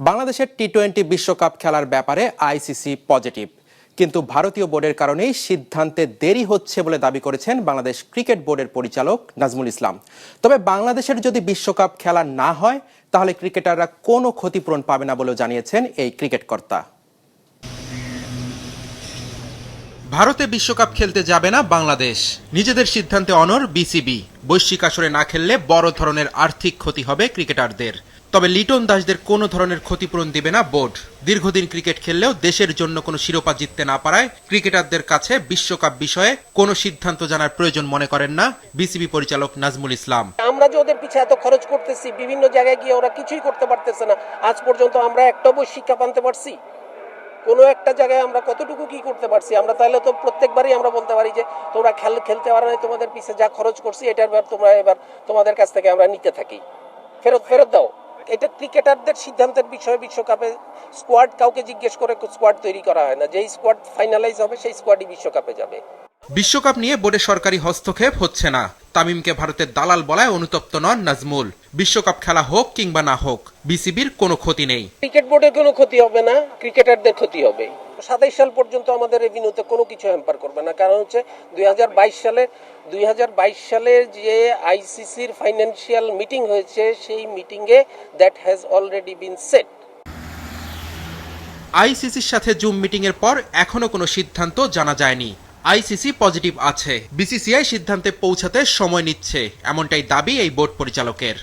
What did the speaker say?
বাংলাদেশের টি-20 বিশ্বকাপ খেলার ব্যাপারে আইসিসি পজিটিভ, কিন্তু ভারতীয় বোর্ডের কারণেই সিদ্ধান্তে দেরি হচ্ছে বলে দাবি করেছেন বাংলাদেশ ক্রিকেট বোর্ডের পরিচালক নাজমুল ইসলাম। তবে বাংলাদেশের যদি বিশ্বকাপ খেলা না হয় তাহলে ক্রিকেটাররা কোনো ক্ষতিপূরণ পাবে না বলেও জানিয়েছেন এই ক্রিকেট কর্তা। ভারতে বিশ্বকাপ খেলতে যাবে না বাংলাদেশ, নিজেদের সিদ্ধান্তে অনড় বিসিবি। বৈশ্বিক আসরে না খেললে বড় ধরনের আর্থিক ক্ষতি হবে ক্রিকেটারদের। তবে লিটন দাসদের কোনো ধরনের ক্ষতিপূরণ দিবে না বোর্ড। দীর্ঘদিন ক্রিকেট খেললেও দেশের জন্য কোনো শিরোপা জিততে না পারায় ক্রিকেটারদের কাছে বিশ্বকাপ বিষয়ে কোনো সিদ্ধান্ত জানার প্রয়োজন মনে করেন না বিসিবি পরিচালক নাজমুল ইসলাম। আমরা যে ওদের পিছিয়ে এত খরচ করতেছি, বিভিন্ন জায়গায় গিয়ে ওরা কিছুই করতে পারতেছে না। আজ পর্যন্ত আমরা একটা বৈশ্বিক আনতে পারছি? কোনো একটা জায়গায় আমরা কতটুকু কি করতে পারছি? আমরা তাহলে তো প্রত্যেকবারই আমরা বলতে পারি যে তোমরা খেলতে পারো না, তোমাদের পিছিয়ে যা খরচ করছি এটার তোমরা এবার তোমাদের কাছ থেকে আমরা নিতে থাকি, ফেরত দাও। এটা ক্রিকেটারদের সিদ্ধান্তের বিষয়ে। বিশ্বকাপে স্কোয়াড কাউকে জিজ্ঞেস করে স্কোয়াড তৈরি করা হয় না। যেই স্কোয়াড ফাইনালাইজ হবে সেই স্কোয়াডই বিশ্বকাপে যাবে। বিশ্বকাপ নিয়ে বোর্ডে সরকারি হস্তক্ষেপ হচ্ছে না। তামিমকে ভারতের দালাল বলায় অনুতপ্ত নন নাজমুল। বিশ্বকাপ খেলা হোক কিংবা না হোক বিসিবির কোনো ক্ষতি নেই। ক্রিকেট বোর্ডের কোনো ক্ষতি হবে না, ক্রিকেটারদের ক্ষতি হবে। 27 সাল পর্যন্ত আমাদের রেভিনিউতে কোনো কিছু হ্যাম্পার করবে না। কারণ হচ্ছে 2022 সালের যে আইসিসির ফাইন্যান্সিয়াল মিটিং হয়েছে সেই মিটিংয়ে that has already been set. আইসিসির সাথে জুম মিটিং এর পর এখনো কোনো সিদ্ধান্ত জানা যায়নি। আইসিসি পজিটিভ আছে, বিসিসিআই সিদ্ধান্তে পৌঁছাতে সময় নিচ্ছে, এমনটাই দাবি এই বোর্ড পরিচালকের।